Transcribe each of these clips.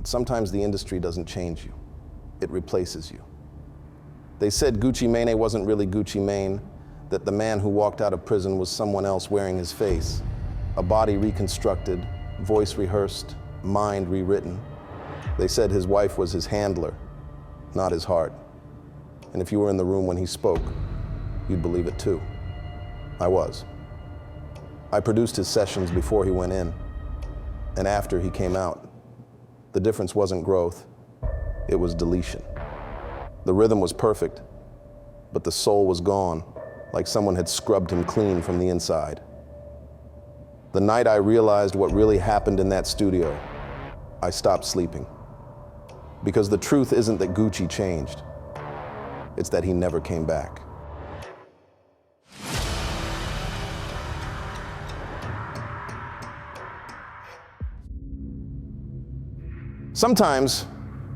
Sometimes the industry doesn't change you, it replaces you. They said Gucci Mane wasn't really Gucci Mane, that the man who walked out of prison was someone else wearing his face, a body reconstructed, voice rehearsed, mind rewritten. They said his wife was his handler, not his heart. And if you were in the room when he spoke, you'd believe it too. I was. I produced his sessions before he went in, and after he came out. The difference wasn't growth, it was deletion. The rhythm was perfect, but the soul was gone, like someone had scrubbed him clean from the inside. The night I realized what really happened in that studio, I stopped sleeping. Because the truth isn't that Gucci changed, it's that he never came back. Sometimes,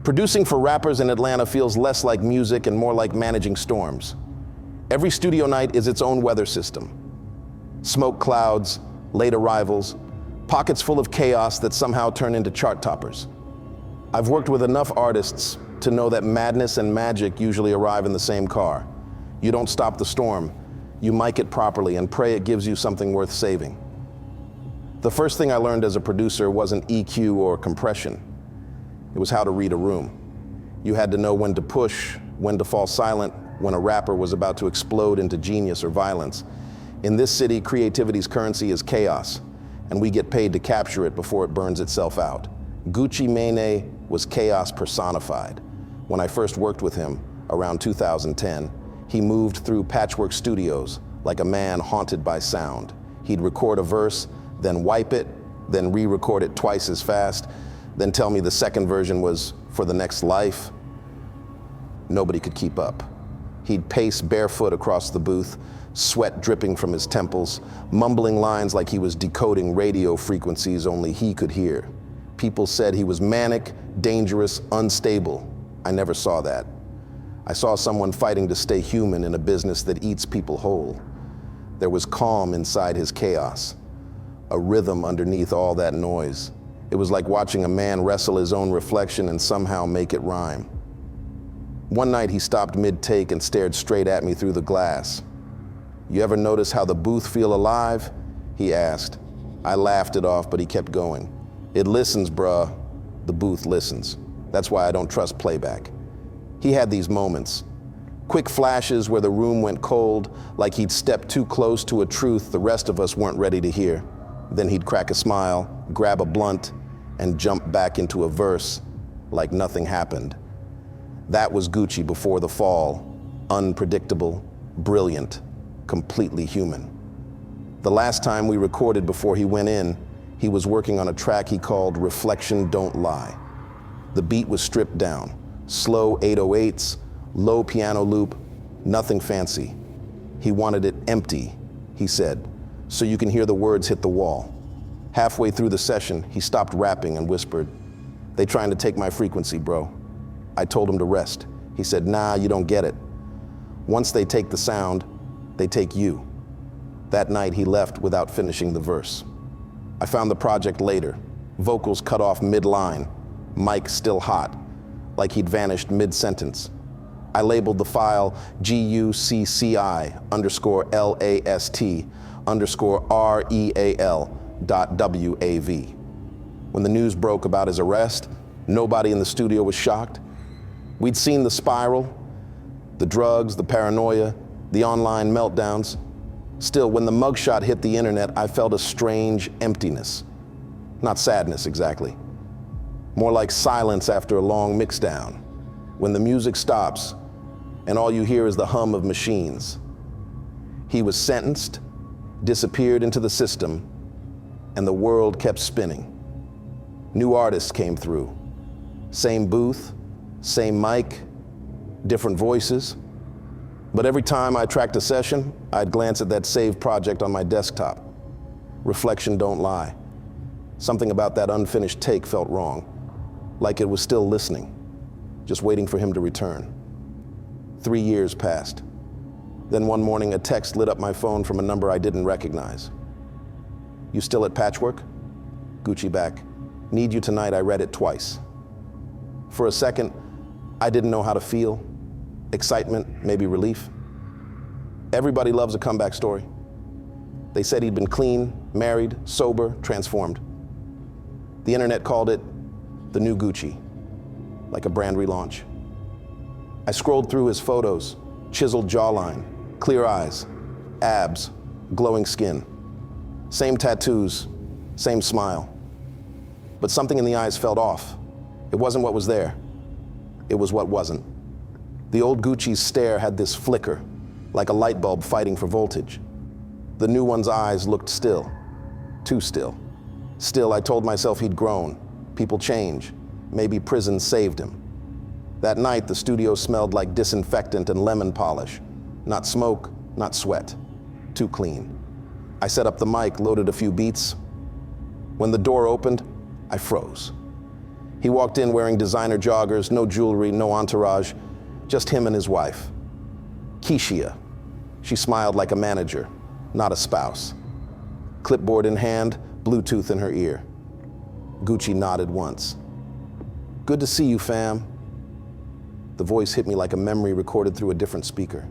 producing for rappers in Atlanta feels less like music and more like managing storms. Every studio night is its own weather system. Smoke clouds, late arrivals, pockets full of chaos that somehow turn into chart toppers. I've worked with enough artists to know that madness and magic usually arrive in the same car. You don't stop the storm, you mic it properly and pray it gives you something worth saving. The first thing I learned as a producer wasn't EQ or compression. It was how to read a room. You had to know when to push, when to fall silent, when a rapper was about to explode into genius or violence. In this city, creativity's currency is chaos, and we get paid to capture it before it burns itself out. Gucci Mane was chaos personified. When I first worked with him, around 2010, he moved through Patchwerk studios like a man haunted by sound. He'd record a verse, then wipe it, then re-record it twice as fast, then tell me the second version was for the next life. Nobody could keep up. He'd pace barefoot across the booth, sweat dripping from his temples, mumbling lines like he was decoding radio frequencies only he could hear. People said he was manic, dangerous, unstable. I never saw that. I saw someone fighting to stay human in a business that eats people whole. There was calm inside his chaos, a rhythm underneath all that noise. It was like watching a man wrestle his own reflection and somehow make it rhyme. One night he stopped mid-take and stared straight at me through the glass. "You ever notice how the booth feel alive?" he asked. I laughed it off, but he kept going. "It listens, bruh. The booth listens. That's why I don't trust playback." He had these moments, quick flashes where the room went cold, like he'd stepped too close to a truth the rest of us weren't ready to hear. Then he'd crack a smile, grab a blunt, and jump back into a verse like nothing happened. That was Gucci before the fall, unpredictable, brilliant, completely human. The last time we recorded before he went in, he was working on a track he called Reflection Don't Lie. The beat was stripped down, slow 808s, low piano loop, nothing fancy. He wanted it empty, he said, so you can hear the words hit the wall. Halfway through the session, he stopped rapping and whispered, "They trying to take my frequency, bro." I told him to rest. He said, "Nah, you don't get it. Once they take the sound, they take you." That night, he left without finishing the verse. I found the project later, vocals cut off mid-line, mic still hot, like he'd vanished mid-sentence. I labeled the file GUCCI_LAST_REAL.WAV. When the news broke about his arrest, nobody in the studio was shocked. We'd seen the spiral, the drugs, the paranoia, the online meltdowns. Still, when the mugshot hit the internet, I felt a strange emptiness. Not sadness, exactly. More like silence after a long mixdown, when the music stops and all you hear is the hum of machines. He was sentenced, disappeared into the system, and the world kept spinning. New artists came through. Same booth, same mic, different voices. But every time I tracked a session, I'd glance at that saved project on my desktop. Reflection Don't Lie. Something about that unfinished take felt wrong, like it was still listening, just waiting for him to return. 3 years passed. Then one morning, a text lit up my phone from a number I didn't recognize. "You still at Patchwerk?" Gucci back. "Need you tonight." I read it twice. For a second, I didn't know how to feel. Excitement, maybe relief. Everybody loves a comeback story. They said he'd been clean, married, sober, transformed. The internet called it the new Gucci, like a brand relaunch. I scrolled through his photos, chiseled jawline, clear eyes, abs, glowing skin. Same tattoos, same smile. But something in the eyes felt off. It wasn't what was there. It was what wasn't. The old Gucci's stare had this flicker, like a light bulb fighting for voltage. The new one's eyes looked still, too still. Still, I told myself he'd grown. People change. Maybe prison saved him. That night, the studio smelled like disinfectant and lemon polish. Not smoke, not sweat. Too clean. I set up the mic, loaded a few beats. When the door opened, I froze. He walked in wearing designer joggers, no jewelry, no entourage, just him and his wife. Keishia. She smiled like a manager, not a spouse. Clipboard in hand, Bluetooth in her ear. Gucci nodded once. Good to see you, fam. The voice hit me like a memory recorded through a different speaker.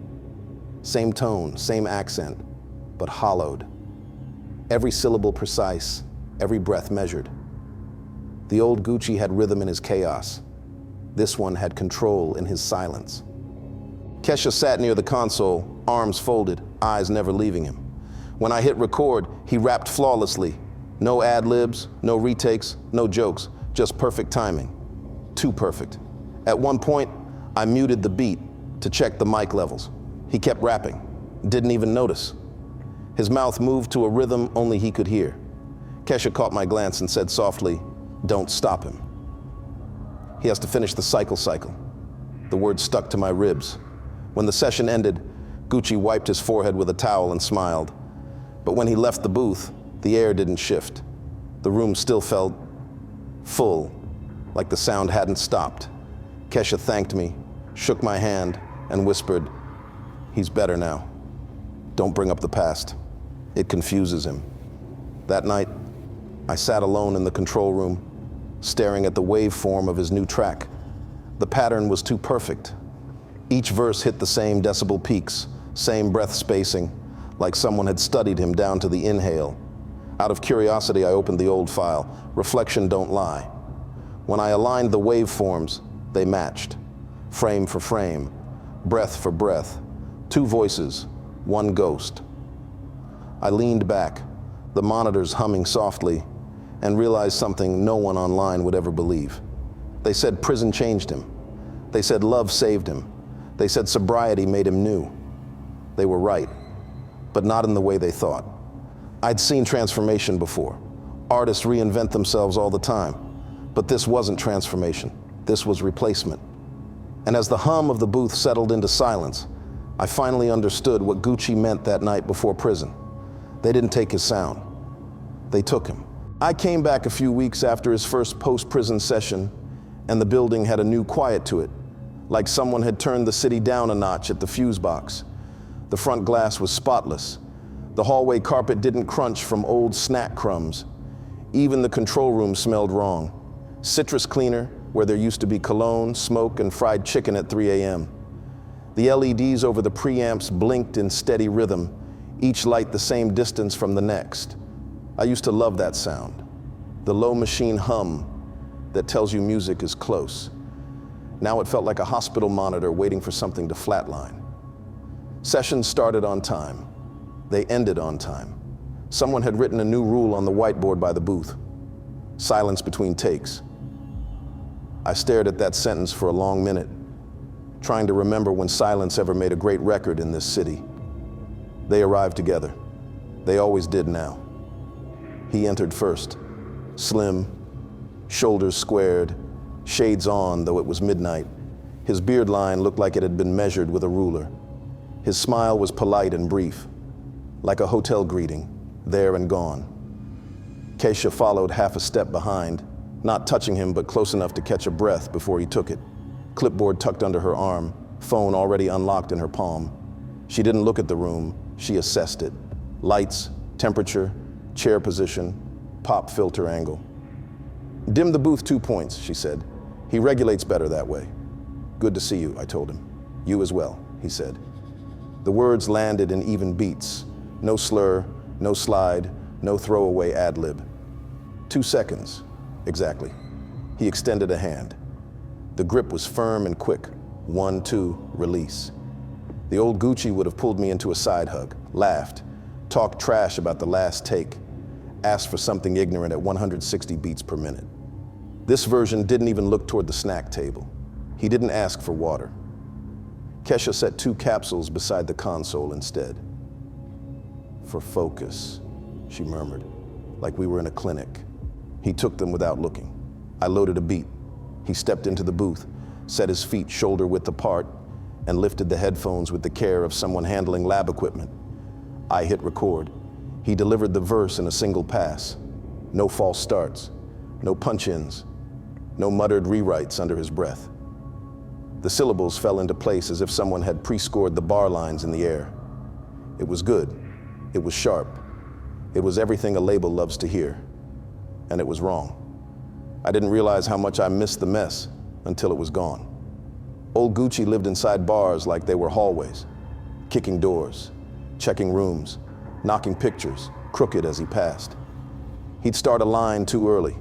Same tone, same accent, but hollowed. Every syllable precise, every breath measured. The old Gucci had rhythm in his chaos. This one had control in his silence. Kesha sat near the console, arms folded, eyes never leaving him. When I hit record, he rapped flawlessly. No ad-libs, no retakes, no jokes, just perfect timing. Too perfect. At one point, I muted the beat to check the mic levels. He kept rapping, didn't even notice. His mouth moved to a rhythm only he could hear. Kesha caught my glance and said softly, "Don't stop him. He has to finish the cycle." The word stuck to my ribs. When the session ended, Gucci wiped his forehead with a towel and smiled. But when he left the booth, the air didn't shift. The room still felt full, like the sound hadn't stopped. Kesha thanked me, shook my hand, and whispered, "He's better now. Don't bring up the past. It confuses him." That night, I sat alone in the control room, staring at the waveform of his new track. The pattern was too perfect. Each verse hit the same decibel peaks, same breath spacing, like someone had studied him down to the inhale. Out of curiosity, I opened the old file. Reflection don't lie. When I aligned the waveforms, they matched. Frame for frame, breath for breath. Two voices, one ghost. I leaned back, the monitors humming softly, and realized something no one online would ever believe. They said prison changed him. They said love saved him. They said sobriety made him new. They were right, but not in the way they thought. I'd seen transformation before. Artists reinvent themselves all the time. But this wasn't transformation. This was replacement. And as the hum of the booth settled into silence, I finally understood what Gucci meant that night before prison. They didn't take his sound. They took him. I came back a few weeks after his first post-prison session, and the building had a new quiet to it, like someone had turned the city down a notch at the fuse box. The front glass was spotless. The hallway carpet didn't crunch from old snack crumbs. Even the control room smelled wrong. Citrus cleaner, where there used to be cologne, smoke, and fried chicken at 3 a.m. The LEDs over the preamps blinked in steady rhythm, each light the same distance from the next. I used to love that sound, the low machine hum that tells you music is close. Now it felt like a hospital monitor waiting for something to flatline. Sessions started on time. They ended on time. Someone had written a new rule on the whiteboard by the booth. Silence between takes. I stared at that sentence for a long minute, trying to remember when silence ever made a great record in this city. They arrived together. They always did now. He entered first, slim, shoulders squared, shades on, though it was midnight. His beard line looked like it had been measured with a ruler. His smile was polite and brief, like a hotel greeting, there and gone. Keisha followed half a step behind, not touching him but close enough to catch a breath before he took it. Clipboard tucked under her arm, phone already unlocked in her palm. She didn't look at the room, she assessed it. Lights, temperature, chair position, pop filter angle. "Dim the booth 2 points," she said. He regulates better that way. Good to see you, I told him. You as well, he said. The words landed in even beats. No slur, no slide, no throwaway ad-lib. 2 seconds, exactly. He extended a hand. The grip was firm and quick. 1, 2, release. The old Gucci would have pulled me into a side hug, laughed, talked trash about the last take, asked for something ignorant at 160 beats per minute. This version didn't even look toward the snack table. He didn't ask for water. Kesha set 2 capsules beside the console instead. For focus, she murmured, like we were in a clinic. He took them without looking. I loaded a beat. He stepped into the booth, set his feet shoulder width apart, and lifted the headphones with the care of someone handling lab equipment. I hit record. He delivered the verse in a single pass. No false starts, no punch-ins, no muttered rewrites under his breath. The syllables fell into place as if someone had pre-scored the bar lines in the air. It was good. It was sharp. It was everything a label loves to hear. And it was wrong. I didn't realize how much I missed the mess until it was gone. Old Gucci lived inside bars like they were hallways, kicking doors, checking rooms, knocking pictures, crooked as he passed. He'd start a line too early,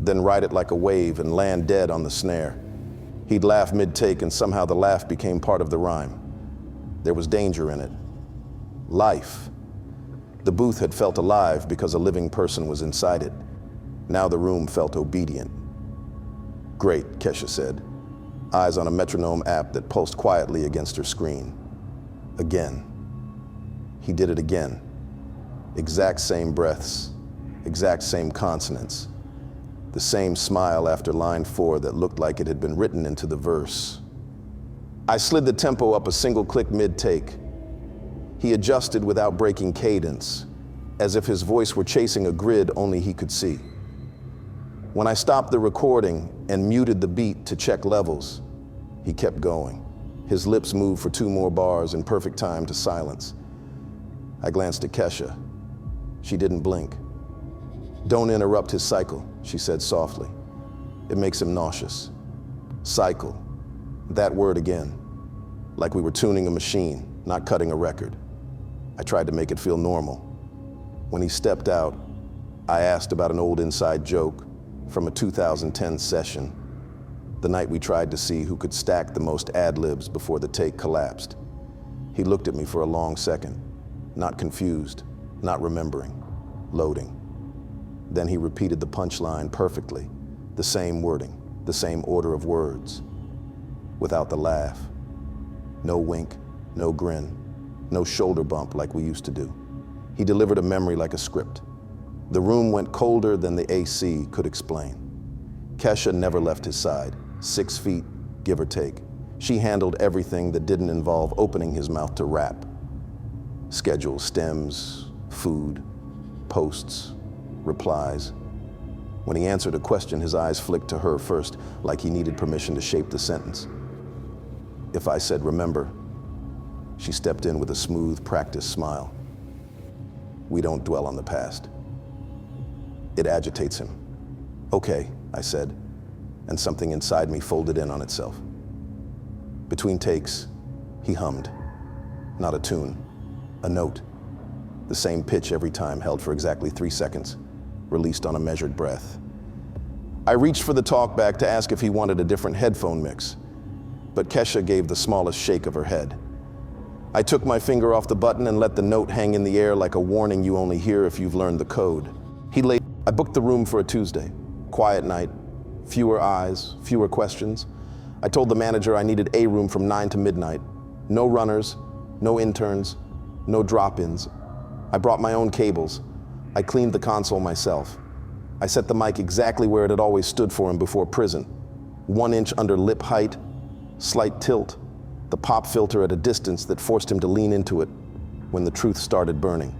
then ride it like a wave and land dead on the snare. He'd laugh mid-take and somehow the laugh became part of the rhyme. There was danger in it. Life. The booth had felt alive because a living person was inside it. Now the room felt obedient. Great, Kesha said, eyes on a metronome app that pulsed quietly against her screen. Again. He did it again. Exact same breaths, exact same consonants. The same smile after line 4 that looked like it had been written into the verse. I slid the tempo up a single click mid-take. He adjusted without breaking cadence, as if his voice were chasing a grid only he could see. When I stopped the recording and muted the beat to check levels, he kept going. His lips moved for 2 more bars in perfect time to silence. I glanced at Kesha. She didn't blink. Don't interrupt his cycle, she said softly. It makes him nauseous. Cycle. That word again. Like we were tuning a machine, not cutting a record. I tried to make it feel normal. When he stepped out, I asked about an old inside joke from a 2010 session, the night we tried to see who could stack the most ad-libs before the take collapsed. He looked at me for a long second, not confused, not remembering, loading. Then he repeated the punchline perfectly, the same wording, the same order of words, without the laugh. No wink, no grin, no shoulder bump like we used to do. He delivered a memory like a script. The room went colder than the AC could explain. Kesha never left his side, 6 feet, give or take. She handled everything that didn't involve opening his mouth to rap. Schedules, stems, food, posts, replies. When he answered a question, his eyes flicked to her first, like he needed permission to shape the sentence. If I said, remember, she stepped in with a smooth, practiced smile. We don't dwell on the past. It agitates him. Okay, I said, and something inside me folded in on itself. Between takes, he hummed. Not a tune, a note. The same pitch every time, held for exactly 3 seconds, released on a measured breath. I reached for the talkback to ask if he wanted a different headphone mix, but Kesha gave the smallest shake of her head. I took my finger off the button and let the note hang in the air like a warning you only hear if you've learned the code. I booked the room for a Tuesday. Quiet night, fewer eyes, fewer questions. I told the manager I needed a room from 9 to midnight. No runners, no interns, no drop-ins. I brought my own cables. I cleaned the console myself. I set the mic exactly where it had always stood for him before prison. 1 inch under lip height, slight tilt, the pop filter at a distance that forced him to lean into it when the truth started burning.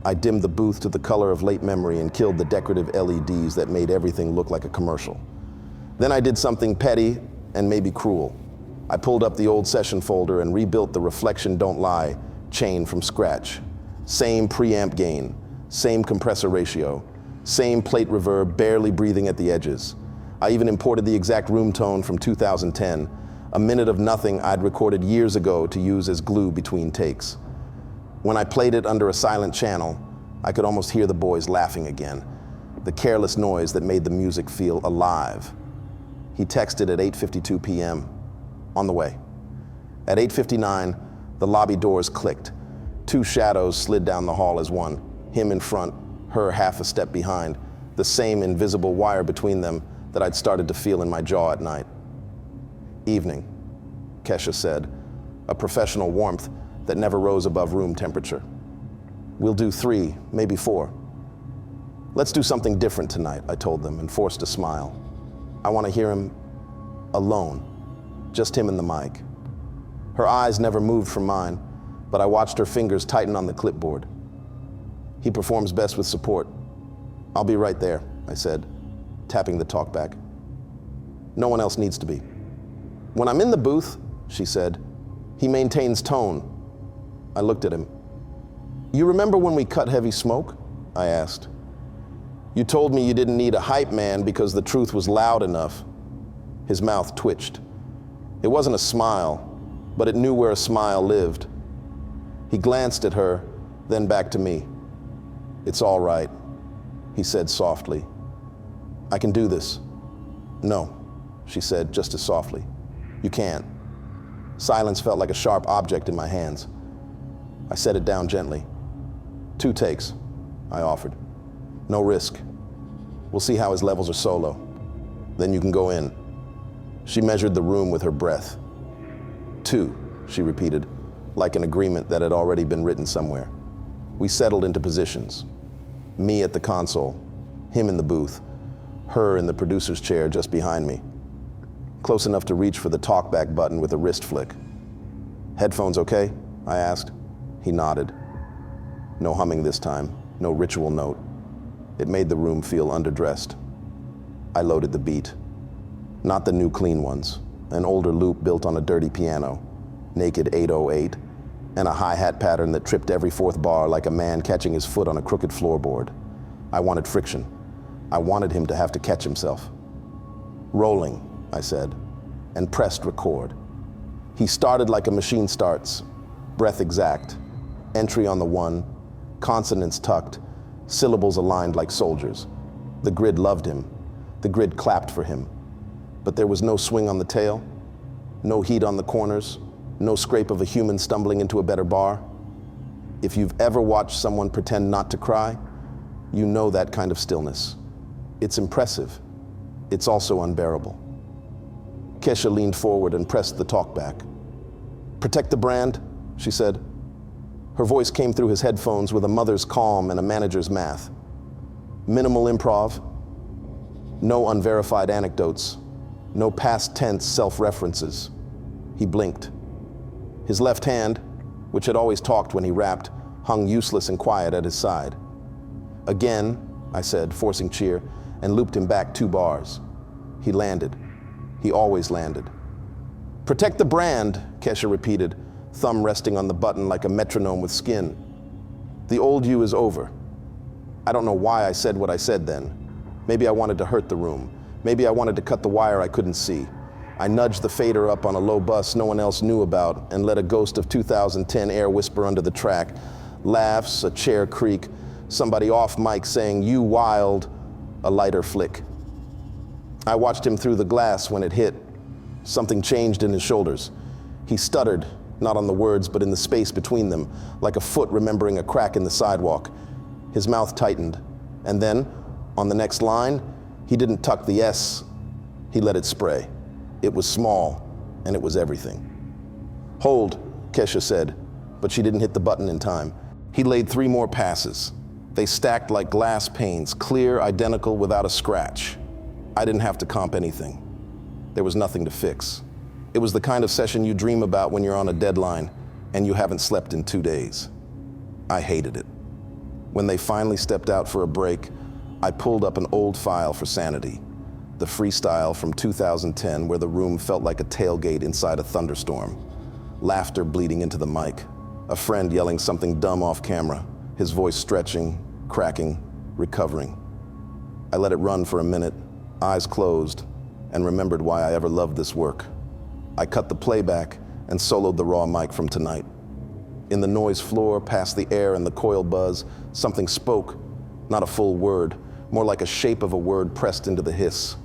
I dimmed the booth to the color of late memory and killed the decorative LEDs that made everything look like a commercial. Then I did something petty and maybe cruel. I pulled up the old session folder and rebuilt the Reflection Don't Lie chain from scratch. Same preamp gain, same compressor ratio, same plate reverb barely breathing at the edges. I even imported the exact room tone from 2010, a minute of nothing I'd recorded years ago to use as glue between takes. When I played it under a silent channel, I could almost hear the boys laughing again, the careless noise that made the music feel alive. He texted at 8:52 p.m. On the way. At 8:59, the lobby doors clicked. Two shadows slid down the hall as one, him in front, her half a step behind, the same invisible wire between them that I'd started to feel in my jaw at night. Evening, Kesha said, a professional warmth that never rose above room temperature. We'll do 3, maybe 4. Let's do something different tonight, I told them and forced a smile. I want to hear him alone, just him and the mic. Her eyes never moved from mine, but I watched her fingers tighten on the clipboard. He performs best with support. I'll be right there, I said, tapping the talkback. No one else needs to be. When I'm in the booth, she said, he maintains tone. I looked at him. You remember when we cut Heavy Smoke? I asked. You told me you didn't need a hype man because the truth was loud enough. His mouth twitched. It wasn't a smile, but it knew where a smile lived. He glanced at her, then back to me. It's all right, he said softly. I can do this. No, she said just as softly. You can't. Silence felt like a sharp object in my hands. I set it down gently. 2 takes, I offered. No risk. We'll see how his levels are solo. Then you can go in. She measured the room with her breath. 2, she repeated, like an agreement that had already been written somewhere. We settled into positions. Me at the console, him in the booth, her in the producer's chair just behind me. Close enough to reach for the talkback button with a wrist flick. Headphones okay? I asked. He nodded. No humming this time, no ritual note. It made the room feel underdressed. I loaded the beat. Not the new clean ones, an older loop built on a dirty piano, naked 808, and a hi-hat pattern that tripped every 4th bar like a man catching his foot on a crooked floorboard. I wanted friction. I wanted him to have to catch himself. Rolling, I said, and pressed record. He started like a machine starts, breath exact, entry on the 1, consonants tucked, syllables aligned like soldiers. The grid loved him. The grid clapped for him. But there was no swing on the tail, no heat on the corners, no scrape of a human stumbling into a better bar. If you've ever watched someone pretend not to cry, you know that kind of stillness. It's impressive. It's also unbearable. Kesha leaned forward and pressed the talkback. Protect the brand, she said. Her voice came through his headphones with a mother's calm and a manager's math. Minimal improv, no unverified anecdotes, no past tense self-references. He blinked. His left hand, which had always talked when he rapped, hung useless and quiet at his side. Again, I said, forcing cheer, and looped him back 2 bars. He landed. He always landed. Protect the brand, Kesha repeated, thumb resting on the button like a metronome with skin. The old you is over. I don't know why I said what I said then. Maybe I wanted to hurt the room. Maybe I wanted to cut the wire I couldn't see. I nudged the fader up on a low bus no one else knew about and let a ghost of 2010 air whisper under the track. Laughs, a chair creak, somebody off mic saying, "You wild," a lighter flick. I watched him through the glass when it hit. Something changed in his shoulders. He stuttered, not on the words, but in the space between them, like a foot remembering a crack in the sidewalk. His mouth tightened. And then, on the next line, he didn't tuck the S. He let it spray. It was small, and it was everything. Hold, Kesha said, but she didn't hit the button in time. He laid 3 more passes. They stacked like glass panes, clear, identical, without a scratch. I didn't have to comp anything. There was nothing to fix. It was the kind of session you dream about when you're on a deadline and you haven't slept in 2 days. I hated it. When they finally stepped out for a break, I pulled up an old file for sanity. The freestyle from 2010 where the room felt like a tailgate inside a thunderstorm. Laughter bleeding into the mic. A friend yelling something dumb off camera, his voice stretching, cracking, recovering. I let it run for a minute, Eyes closed, and remembered why I ever loved this work. I cut the playback and soloed the raw mic from Tonight. In the noise floor, past the air and the coil buzz, something spoke, not a full word, more like a shape of a word pressed into the hiss.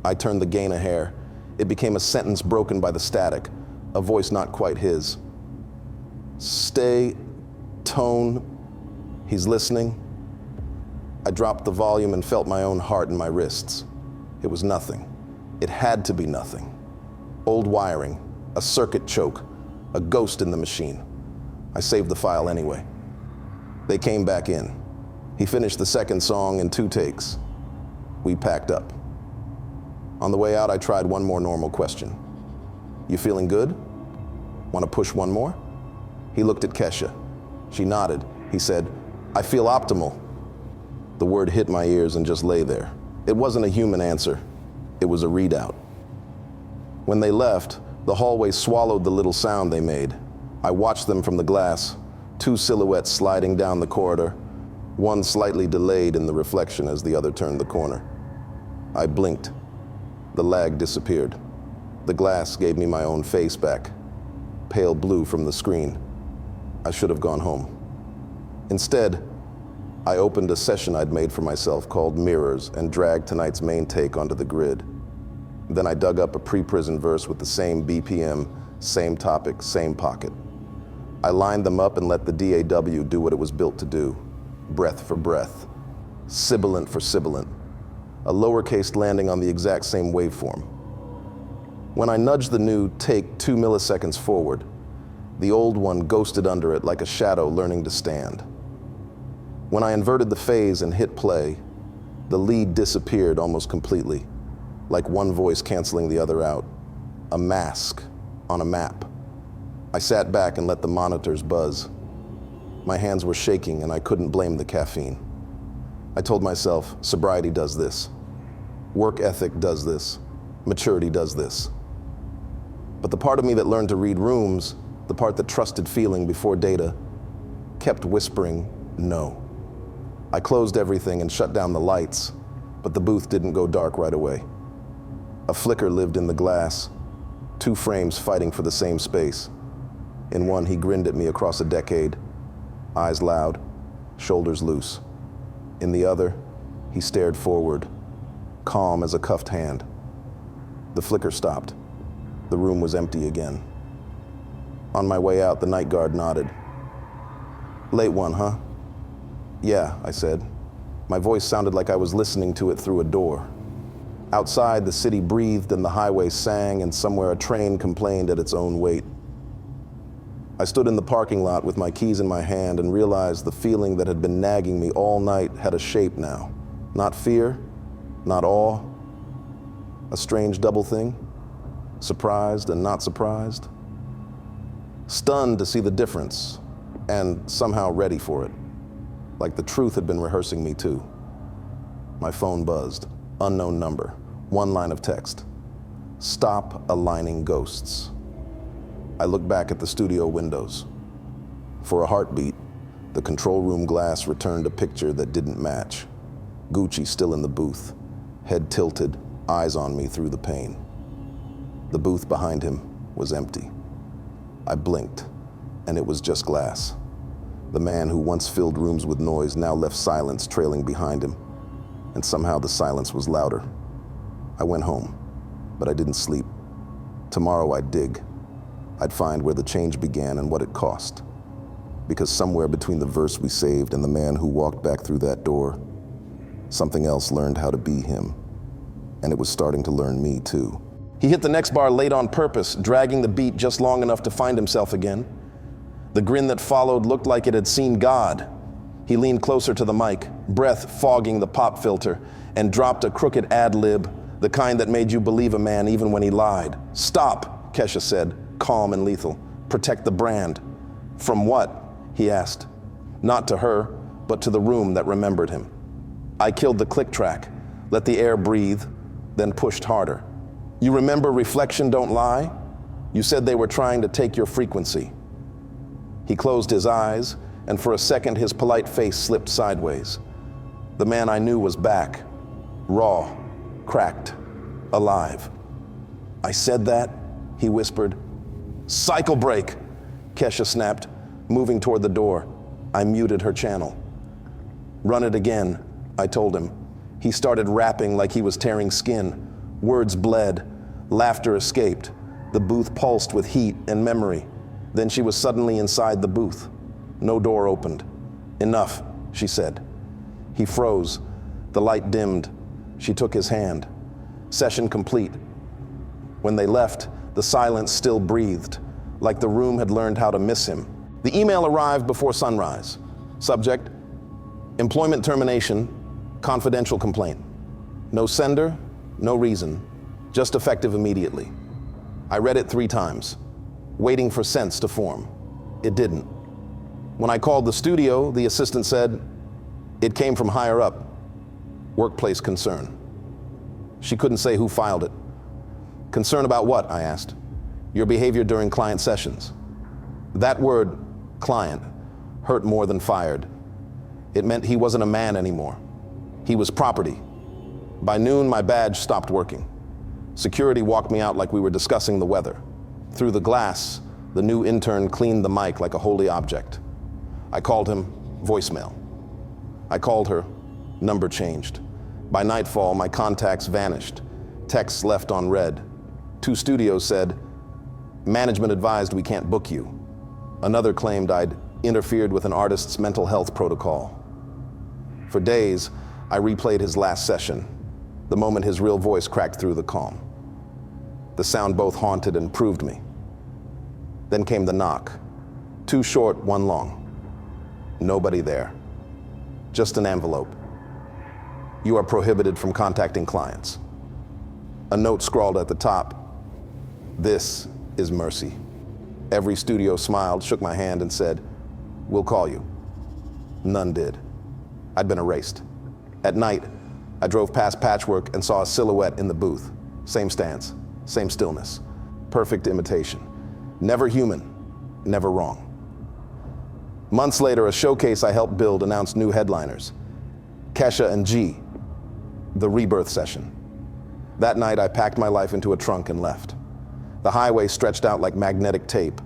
I turned the gain a hair. It became a sentence broken by the static, a voice not quite his. Stay, tone, he's listening. I dropped the volume and felt my own heart in my wrists. It was nothing. It had to be nothing. Old wiring, a circuit choke, a ghost in the machine. I saved the file anyway. They came back in. He finished the second song in 2 takes. We packed up. On the way out, I tried one more normal question. You feeling good? Want to push one more? He looked at Kesha. She nodded. He said, I feel optimal. The word hit my ears and just lay there. It wasn't a human answer. It was a readout. When they left, the hallway swallowed the little sound they made. I watched them from the glass, 2 silhouettes sliding down the corridor, one slightly delayed in the reflection as the other turned the corner. I blinked. The lag disappeared. The glass gave me my own face back, pale blue from the screen. I should have gone home. Instead, I opened a session I'd made for myself called Mirrors and dragged tonight's main take onto the grid. Then I dug up a pre-prison verse with the same BPM, same topic, same pocket. I lined them up and let the DAW do what it was built to do, breath for breath, sibilant for sibilant, a lowercase landing on the exact same waveform. When I nudged the new take 2 milliseconds forward, the old one ghosted under it like a shadow learning to stand. When I inverted the phase and hit play, the lead disappeared almost completely, like one voice canceling the other out, a mask on a map. I sat back and let the monitors buzz. My hands were shaking and I couldn't blame the caffeine. I told myself, sobriety does this. Work ethic does this. Maturity does this. But the part of me that learned to read rooms, the part that trusted feeling before data, kept whispering no. I closed everything and shut down the lights, but the booth didn't go dark right away. A flicker lived in the glass, 2 frames fighting for the same space. In one, he grinned at me across a decade, eyes loud, shoulders loose. In the other, he stared forward, calm as a cuffed hand. The flicker stopped. The room was empty again. On my way out, the night guard nodded. Late one, huh? Yeah, I said. My voice sounded like I was listening to it through a door. Outside, the city breathed and the highway sang, and somewhere a train complained at its own weight. I stood in the parking lot with my keys in my hand and realized the feeling that had been nagging me all night had a shape now. Not fear, not awe, a strange double thing, surprised and not surprised. Stunned to see the difference, and somehow ready for it, like the truth had been rehearsing me too. My phone buzzed, unknown number, 1 line of text. Stop aligning ghosts. I looked back at the studio windows. For a heartbeat, the control room glass returned a picture that didn't match. Gucci still in the booth, head tilted, eyes on me through the pane. The booth behind him was empty. I blinked, and it was just glass. The man who once filled rooms with noise now left silence trailing behind him, and somehow the silence was louder. I went home, but I didn't sleep. Tomorrow I'd dig. I'd find where the change began and what it cost. Because somewhere between the verse we saved and the man who walked back through that door, something else learned how to be him. And it was starting to learn me too. He hit the next bar late on purpose, dragging the beat just long enough to find himself again. The grin that followed looked like it had seen God. He leaned closer to the mic, breath fogging the pop filter, and dropped a crooked ad-lib, the kind that made you believe a man even when he lied. Stop, Kesha said, calm and lethal. Protect the brand. From what? He asked. Not to her, but to the room that remembered him. I killed the click track, let the air breathe, then pushed harder. You remember Reflection Don't Lie? You said they were trying to take your frequency. He closed his eyes, and for a second his polite face slipped sideways. The man I knew was back, raw, cracked, alive. I said that, he whispered. Cycle break, Kesha snapped, moving toward the door. I muted her channel. Run it again, I told him. He started rapping like he was tearing skin. Words bled, laughter escaped. The booth pulsed with heat and memory. Then she was suddenly inside the booth. No door opened. Enough, she said. He froze. The light dimmed. She took his hand. Session complete. When they left, the silence still breathed, like the room had learned how to miss him. The email arrived before sunrise. Subject: employment termination, confidential complaint. No sender, no reason, just effective immediately. I read it 3 times, waiting for sense to form. It didn't. When I called the studio, the assistant said, it came from higher up, workplace concern. She couldn't say who filed it. Concern about what, I asked. Your behavior during client sessions. That word, client, hurt more than fired. It meant he wasn't a man anymore. He was property. By noon, my badge stopped working. Security walked me out like we were discussing the weather. Through the glass, the new intern cleaned the mic like a holy object. I called him, voicemail. I called her, number changed. By nightfall, my contacts vanished. Texts left on read. 2 studios said, management advised we can't book you. Another claimed I'd interfered with an artist's mental health protocol. For days, I replayed his last session, the moment his real voice cracked through the calm. The sound both haunted and proved me. Then came the knock. 2 short, 1 long. Nobody there. Just an envelope. You are prohibited from contacting clients. A note scrawled at the top. This is mercy. Every studio smiled, shook my hand, and said, we'll call you. None did. I'd been erased. At night, I drove past Patchwerk and saw a silhouette in the booth. Same stance, same stillness. Perfect imitation. Never human, never wrong. Months later, a showcase I helped build announced new headliners. Kesha and G, the rebirth session. That night, I packed my life into a trunk and left. The highway stretched out like magnetic tape.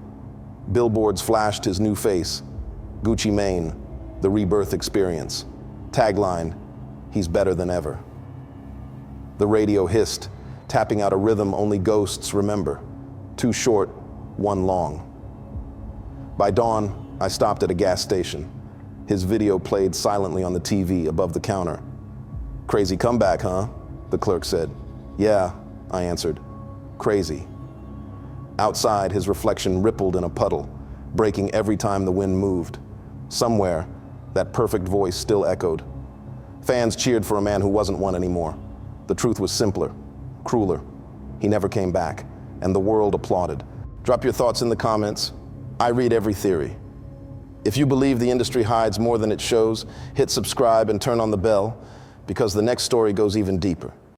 Billboards flashed his new face. Gucci Mane, the rebirth experience. Tagline, he's better than ever. The radio hissed, tapping out a rhythm only ghosts remember. 2 short, 1 long. By dawn, I stopped at a gas station. His video played silently on the TV above the counter. Crazy comeback, huh? The clerk said. Yeah, I answered. Crazy. Outside, his reflection rippled in a puddle, breaking every time the wind moved. Somewhere, that perfect voice still echoed. Fans cheered for a man who wasn't one anymore. The truth was simpler, crueler. He never came back, and the world applauded. Drop your thoughts in the comments. I read every theory. If you believe the industry hides more than it shows, hit subscribe and turn on the bell, because the next story goes even deeper.